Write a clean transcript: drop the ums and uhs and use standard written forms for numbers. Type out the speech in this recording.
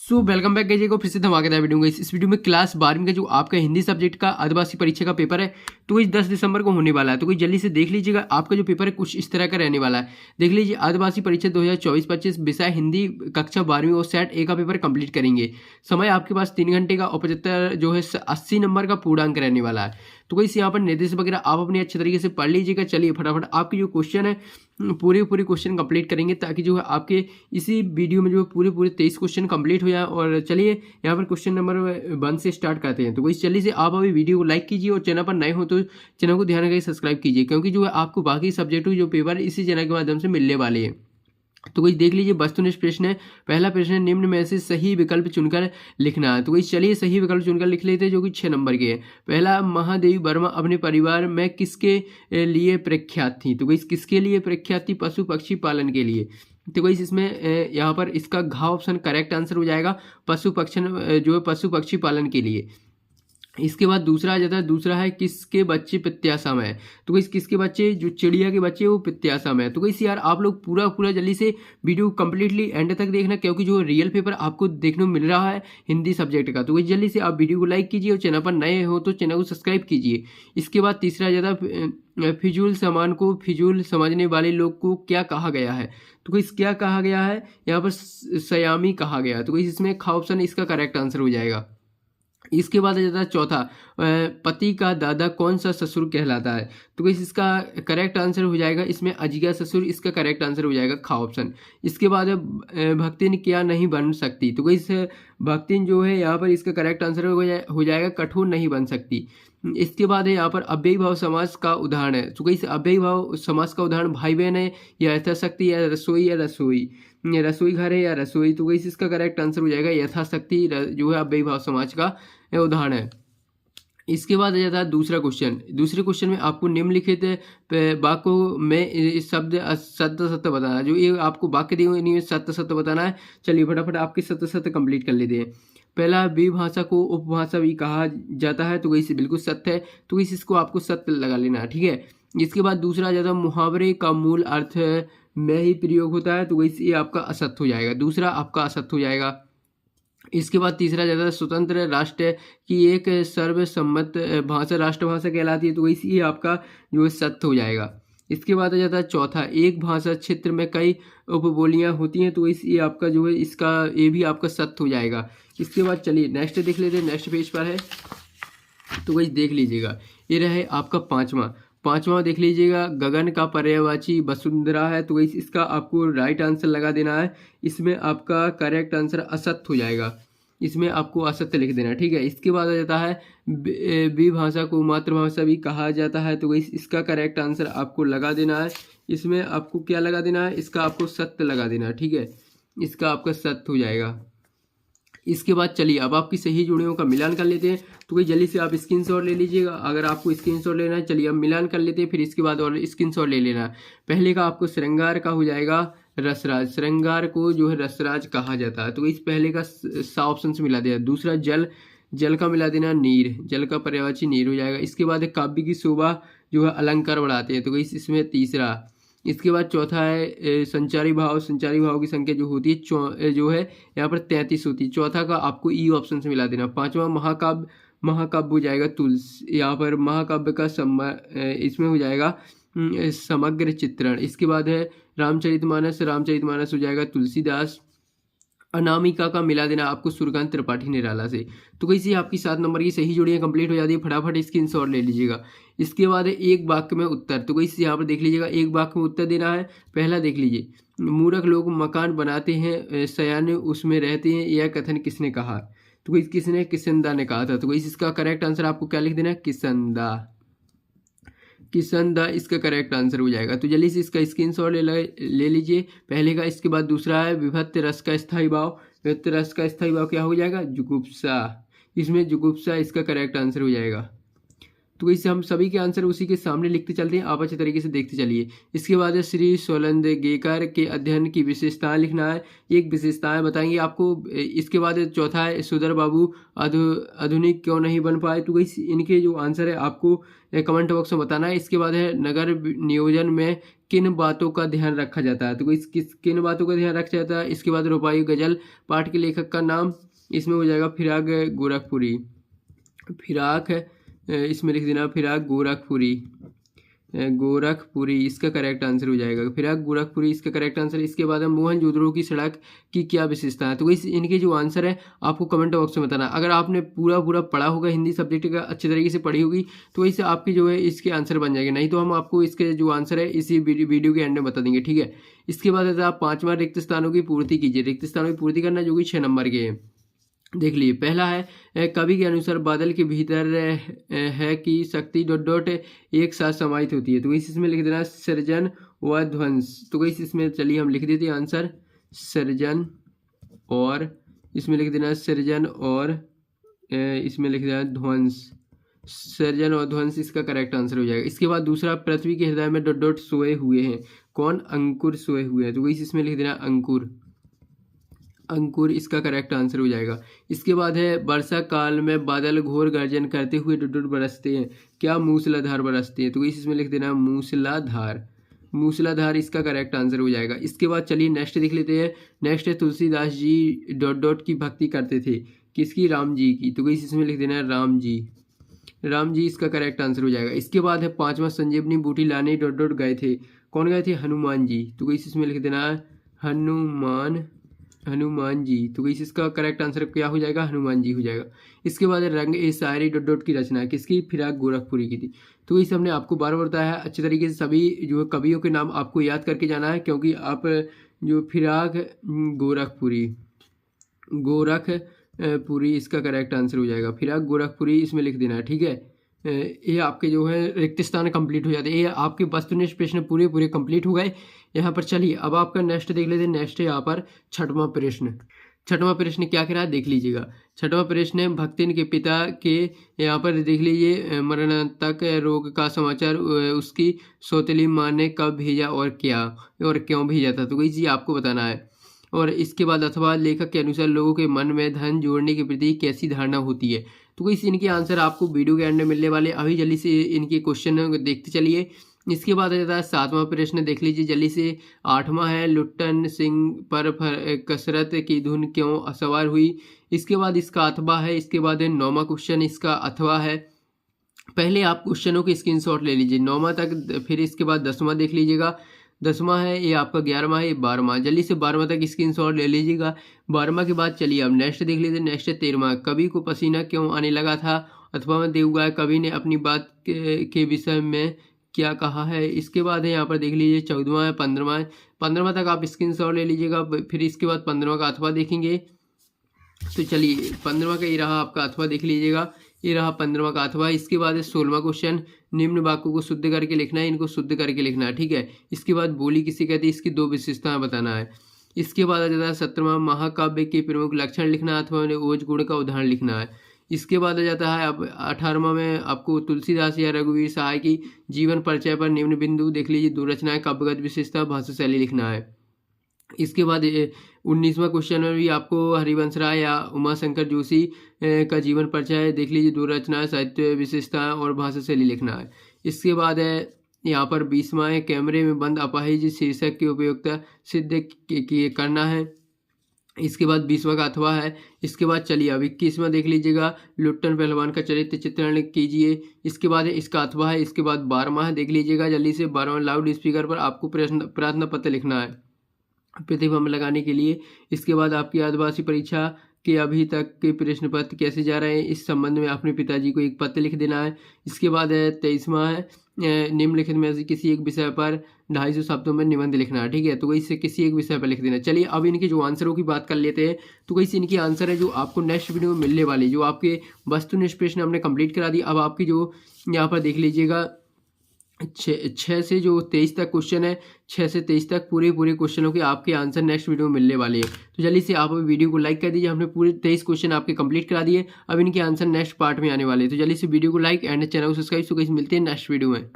Welcome back guys, को फिर से धमाकेदार वीडियो गाइस। इस वीडियो में क्लास 12वीं का जो आपका हिंदी सब्जेक्ट का अर्धवार्षिक परीक्षा का पेपर है तो इस 10 दिसंबर को होने वाला है। तो कोई जल्दी से देख लीजिएगा, आपका जो पेपर है कुछ इस तरह का रहने वाला है। देख लीजिए, अर्धवार्षिक परीक्षा 2024-25 विषय हिंदी कक्षा 12वीं और सेट ए का पेपर कंप्लीट करेंगे। समय आपके पास 3 घंटे का और 75 जो है 80 नंबर का पूर्णांक रहने वाला है। तो कोई यहाँ पर निर्देश वगैरह आप अपने अच्छे तरीके से पढ़ लीजिएगा। चलिए फटाफट आपके जो क्वेश्चन है पूरे क्वेश्चन कंप्लीट करेंगे, ताकि जो है आपके इसी वीडियो में जो है पूरे 23 क्वेश्चन कंप्लीट हो जाए। और चलिए यहाँ पर क्वेश्चन नंबर 1 से स्टार्ट करते हैं। तो कोई चलिए से आप अभी वीडियो को लाइक कीजिए और चैनल पर नए हो तो चैनल को ध्यान रखिए सब्सक्राइब कीजिए, क्योंकि जो है आपको बाकी सब्जेक्ट जो पेपर इसी चैनल के माध्यम से मिलने वाले हैं। तो कोई देख लीजिए, वस्तुनिष्ठ प्रश्न है। पहला प्रश्न है, निम्न में से सही विकल्प चुनकर लिखना है। तो कोई चलिए सही विकल्प चुनकर लिख लेते हैं, जो कि 6 नंबर के है। पहला, महादेवी वर्मा अपने परिवार में किसके लिए प्रख्यात थी। तो कोई किसके लिए प्रख्यात थी? पशु पक्षी पालन के लिए। तो कोई इसमें यहाँ पर इसका घ ऑप्शन करेक्ट आंसर हो जाएगा, पशु पक्षी पालन के लिए। इसके बाद दूसरा आ जाता है, दूसरा है किसके बच्चे प्रत्याशा में है। तो कोई किसके बच्चे, जो चिड़िया के बच्चे वो प्रत्याशा में है। तो कोई यार आप लोग पूरा जल्दी से वीडियो कंप्लीटली एंड तक देखना, क्योंकि जो रियल पेपर आपको देखने को मिल रहा है हिंदी सब्जेक्ट का। तो कोई जल्दी से आप वीडियो को लाइक कीजिए और चैनल पर नए हो तो चैनल को सब्सक्राइब कीजिए। इसके बाद तीसरा आ जाता है, फिजूल सामान को फिजूल समझने वाले लोग को क्या कहा गया है। तो कोई क्या कहा गया है, यहाँ पर सयामी कहा गया है। तो कोई इसमें खा ऑप्शन इसका करेक्ट आंसर हो जाएगा। इसके बाद आ जाता है चौथा, पति का दादा कौन सा ससुर कहलाता है। तो कोई इसका करेक्ट आंसर हो जाएगा, इसमें अजिगा ससुर इसका करेक्ट आंसर हो जाएगा, खा ऑप्शन। इसके बाद भक्तिन क्या नहीं बन सकती। तो कोई इस भक्तिन जो है यहाँ पर इसका करेक्ट आंसर हो जाएगा, कठोर नहीं बन सकती। इसके बाद है यहाँ पर अव्ययी भाव समास का उदाहरण है। तो कोई अव्ययी भाव समास का उदाहरण भाई बहन है, या यथाशक्ति, या रसोई घर है, या रसोई। तो कोई इसका करेक्ट आंसर हो जाएगा यथाशक्ति, जो है अव्ययी भाव समाज का उदाहरण है। इसके बाद आ जाता है दूसरा क्वेश्चन। दूसरे क्वेश्चन में आपको निम्नलिखित वाक्यों में शब्द सत्य बताना है। जो ये आपको वाक्य दिए हुए नहीं सत्य बताना है। चलिए फटाफट आपके सत्य कंप्लीट कर लेते हैं। पहला, विभाषा को उपभाषा भी कहा जाता है। तो वही बिल्कुल सत्य है, तो इसको आपको सत्य लगा लेना है, ठीक है। इसके बाद दूसरा आ जाता है, मुहावरे का मूल अर्थ में ही प्रयोग होता है। तो वही ये आपका असत्य हो जाएगा, दूसरा आपका असत्य हो जाएगा। इसके बाद तीसरा जाता है, स्वतंत्र राष्ट्र की एक सर्वसम्मत भाषा राष्ट्रभाषा कहलाती है। तो वही आपका जो है सत्य हो जाएगा। इसके बाद आ जाता है चौथा, एक भाषा क्षेत्र में कई उपबोलियां होती हैं। तो ये आपका जो है इसका ये भी आपका सत्य हो जाएगा। इसके बाद चलिए नेक्स्ट देख लेते हैं, नेक्स्ट पेज पर है। तो वही देख लीजिएगा, ये रहे आपका पांचवा देख लीजिएगा, गगन का पर्यायवाची वसुंधरा है। तो इसका आपको राइट आंसर लगा देना है। इसमें आपका करेक्ट आंसर असत्य हो जाएगा, इसमें आपको असत्य लिख देना है, ठीक है। इसके बाद आ जाता है, विभाषा को मातृभाषा भी कहा जाता है। तो इसका करेक्ट आंसर आपको लगा देना है। इसमें आपको क्या लगा देना है, इसका आपको सत्य लगा देना है, ठीक है। इसका आपका सत्य हो जाएगा। इसके बाद चलिए अब आपकी सही जोड़ियों का मिलान कर लेते हैं। तो कोई जल्दी से आप स्क्रीनशॉट ले लीजिएगा, अगर आपको स्क्रीनशॉट लेना है। चलिए अब मिलान कर लेते हैं, फिर इसके बाद और स्क्रीनशॉट ले लेना है। पहले का आपको श्रृंगार का हो जाएगा रसराज, श्रृंगार को जो है रसराज कहा जाता है। तो इस पहले का सा ऑप्शन से मिला दिया। दूसरा जल का मिला देना नीर, जल का पर्यायवाची नीर हो जाएगा। इसके बाद काव्य की शोभा जो है अलंकार बढ़ाते हैं। तो इसमें तीसरा। इसके बाद चौथा है, संचारी भाव की संख्या जो होती है जो है यहाँ पर 33 होती है। चौथा का आपको ई ऑप्शन से मिला देना। पांचवा महाकाव्य हो जाएगा तुलसी, यहाँ पर महाकाव्य का इसमें हो जाएगा समग्र चित्रण। इसके बाद है रामचरितमानस हो जाएगा तुलसीदास। अनामिका का मिला देना आपको सूर्यकांत त्रिपाठी निराला से। तो कैसे आपकी 7 नंबर की सही जोड़ियां कंप्लीट हो जाती है। फटाफट स्क्रीनशॉट ले लीजिएगा। इसके बाद है एक वाक्य में उत्तर। तो कैसे यहाँ पर देख लीजिएगा, एक वाक्य में उत्तर देना है। पहला देख लीजिए, मूर्ख लोग मकान बनाते हैं, सयाने उसमें रहते हैं, यह कथन किसने कहा। तो किसने, किसनदा ने कहा था। तो इसका करेक्ट आंसर आपको क्या लिख देना है, किसनदा इसका करेक्ट आंसर हो जाएगा। तो जल्दी से इसका स्क्रीनशॉट ले लीजिए पहले का। इसके बाद दूसरा है, विभक्त रस का स्थायी भाव। विभक्त रस का स्थायी भाव क्या हो जाएगा, जुगुप्सा। इसमें जुगुप्सा इसका करेक्ट आंसर हो जाएगा। तो इससे हम सभी के आंसर उसी के सामने लिखते चलते हैं, आप अच्छे तरीके से देखते चलिए। इसके बाद है श्री सोलंदगेकर के अध्ययन की विशेषताएं लिखना है, एक विशेषताएं बताएंगे आपको। इसके बाद चौथा है सुधर बाबू आधुनिक क्यों नहीं बन पाए, तो इस इनके जो आंसर है आपको कमेंट बॉक्स में बताना है। इसके बाद है नगर नियोजन में किन बातों का ध्यान रखा जाता है, तो इस किन बातों का ध्यान रखा जाता है। इसके बाद रुबाई गजल पाठ के लेखक का नाम, इसमें हो जाएगा फिराक गोरखपुरी, फिराक इसमें लिख देना फिराक गोरखपुरी, गोरखपुरी इसका करेक्ट आंसर हो जाएगा, फिराक गोरखपुरी इसका करेक्ट आंसर। इसके बाद है मोहनजोदड़ो की सड़क की क्या विशेषता है, तो इस इनके जो आंसर है आपको कमेंट बॉक्स में बताना। अगर आपने पूरा पढ़ा होगा, हिंदी सब्जेक्ट का अच्छे तरीके से पढ़ी होगी, तो वैसे आपकी जो है इसके आंसर बन जाएंगे, नहीं तो हम आपको इसके जो आंसर है इसी वीडियो के एंड में बता देंगे, ठीक है। इसके बाद आप 5वां रिक्त स्थानों की पूर्ति कीजिए, रिक्त स्थानों की पूर्ति करना जो कि 6 नंबर के हैं। देख लीजिए, पहला है कवि के अनुसार बादल के भीतर है कि शक्ति डॉट डॉट एक साथ समाहित होती है, तो इसमें लिख देना सृजन व ध्वंस। तो इसमें चलिए हम लिख देते हैं आंसर सृजन, और इसमें लिख देना सृजन, और इसमें लिख देना ध्वंस, सृजन और ध्वंस इसका करेक्ट आंसर हो जाएगा। इसके बाद दूसरा पृथ्वी के हृदय में डॉट डॉट सोए हुए हैं, कौन, अंकुर सोए हुए हैं, तो इसमें लिख देना अंकुर, अंकुर इसका करेक्ट आंसर हो जाएगा। इसके बाद है वर्षा काल में बादल घोर गर्जन करते हुए डुडुड बरसते हैं, क्या मूसलाधार बरसते हैं, तो इसमें लिख देना मूसलाधार, मूसलाधार इसका करेक्ट आंसर हो जाएगा। इसके बाद चलिए नेक्स्ट देख लेते हैं। नेक्स्ट है तुलसीदास जी डॉट डॉट की भक्ति करते थे, किसकी, राम जी की, तो इसमें लिख देना राम जी, राम जी इसका करेक्ट आंसर हो जाएगा। इसके बाद है 5वां संजीवनी बूटी लाने डॉट डॉट गए थे, कौन गए थे, हनुमान जी, तो इसमें लिख देना हनुमान, हनुमान जी, तो इसका करेक्ट आंसर क्या हो जाएगा, हनुमान जी हो जाएगा। इसके बाद रंग ए शायरी डॉट डॉट की रचना है, किसकी, फिराक गोरखपुरी की थी, तो इसे हमने आपको बार बार बताया है। अच्छे तरीके से सभी जो कवियों के नाम आपको याद करके जाना है, क्योंकि आप जो फिराक गोरखपुरी, गोरखपुरी इसका करेक्ट आंसर हो जाएगा, फिराक गोरखपुरी इसमें लिख देना है, ठीक है। ये आपके जो है रिक्त स्थान कंप्लीट हो जाते हैं, ये आपके वस्तुनिष्ठ प्रश्न पूरे कंप्लीट हो गए यहाँ पर। चलिए अब आपका नेक्स्ट देख लेते हैं। नेक्स्ट है यहाँ पर 6वां प्रश्न, 6वां प्रश्न क्या कह रहा है देख लीजिएगा। 6वां प्रश्न है भक्तिन के पिता के, यहाँ पर देख लीजिए, मरणांतक रोग का समाचार उसकी सौतेली माँ ने कब भेजा और क्या और क्यों भेजा था, तो वही चीज़ आपको बताना है। और इसके बाद अथवा लेखक के अनुसार लोगों के मन में धन जोड़ने के प्रति कैसी धारणा होती है, तो इनके आंसर आपको वीडियो के एंड में मिलने वाले। अभी जल्दी से इनके क्वेश्चन देखते चलिए। इसके बाद आ जाता है 7वां प्रश्न, देख लीजिए जल्दी से। 8वां है लुट्टन सिंह पर कसरत की धुन क्यों सवार हुई, इसके बाद इसका अथवा है। इसके बाद है 9वां क्वेश्चन, इसका अथवा है। पहले आप क्वेश्चनों के स्क्रीनशॉट ले लीजिए 9वां तक, फिर इसके बाद 10वां देख लीजिएगा। 10वां है ये आपका 11वां है, ये 12वां, जल्दी से 12वां तक स्क्रीनशॉट ले लीजिएगा। 12वां के बाद चलिए अब नेक्स्ट देख लीजिए। नेक्स्ट है 13वां, कवि को पसीना क्यों आने लगा था, अथवा में देव हुआ कवि ने अपनी बात के विषय में क्या कहा है। इसके बाद है यहाँ पर देख लीजिए 14वां है, 15वां है। 15वां तक आप स्क्रीनशॉट ले लीजिएगा, फिर इसके बाद 15वां का अथवा देखेंगे। तो चलिए 15वां का ये रहा आपका अथवा, देख लीजिएगा ये रहा 15वां का अथवा। इसके बाद है 16वां क्वेश्चन, निम्न वाक्यों को शुद्ध करके लिखना है, इनको शुद्ध करके लिखना है, ठीक है। इसके बाद बोली किसे कहती है, इसकी 2 विशेषताएं बताना है। इसके बाद आ जाता है 17वां, महाकाव्य के प्रमुख लक्षण लिखना है, अथवा ओज गुण का उदाहरण लिखना है। इसके बाद आ जाता है अब 18वां में आपको तुलसीदास या रघुवीर सहाय की जीवन परिचय पर निम्न बिंदु देख लीजिए 2 रचनाएं, काव्यगत विशेषता, भाषा शैली लिखना है। इसके बाद 19वां क्वेश्चन में भी आपको हरिवंश राय या उमाशंकर जोशी का जीवन परिचय देख लीजिए 2 रचनाएं, साहित्य विशेषताएं और भाषा शैली लिखना है। इसके बाद है यहाँ पर 20वां है कैमरे में बंद अपाहिज शीर्षक की उपयोगिता सिद्ध करना है। इसके बाद 20वां का अथवा है। इसके बाद चलिए अब 21वां देख लीजिएगा, लुट्टन पहलवान का चरित्र चित्रण कीजिए। इसके बाद इसका अथवा है। इसके बाद 12वां है, देख लीजिएगा जल्दी से। 12वां लाउड स्पीकर पर आपको प्रार्थना पत्र लिखना है प्रतिभा में लगाने के लिए। इसके बाद आपकी आदिवासी परीक्षा के अभी तक के प्रश्न पत्र कैसे जा रहे हैं, इस संबंध में अपने पिताजी को एक पत्र लिख देना है। इसके बाद 23वां है निम्नलिखित में से किसी एक विषय पर 250 शब्दों में निबंध लिखना है, ठीक है। तो इससे किसी एक विषय पर लिख देना। चलिए अब इनके जो आंसरों की बात कर लेते हैं। तो कैसे इनके आंसर है जो आपको नेक्स्ट वीडियो में मिलने वाली, जो आपके वस्तुनिष्ठ प्रश्न हमने कंप्लीट करा दी। अब आपकी जो यहाँ पर देख लीजिएगा छः से जो 23 तक क्वेश्चन है, 6 से 23 तक पूरे क्वेश्चनों के आपके आंसर नेक्स्ट वीडियो में मिलने वाले हैं। तो जल्दी से आप अभी वीडियो को लाइक कर दीजिए। हमने पूरे 23 क्वेश्चन आपके कंप्लीट करा दिए, अब इनके आंसर नेक्स्ट पार्ट में आने वाले हैं। तो जल्दी से वीडियो को लाइक एंड चैनल को सब्सक्राइब। सो गाइस मिलते हैं नेक्स्ट वीडियो में।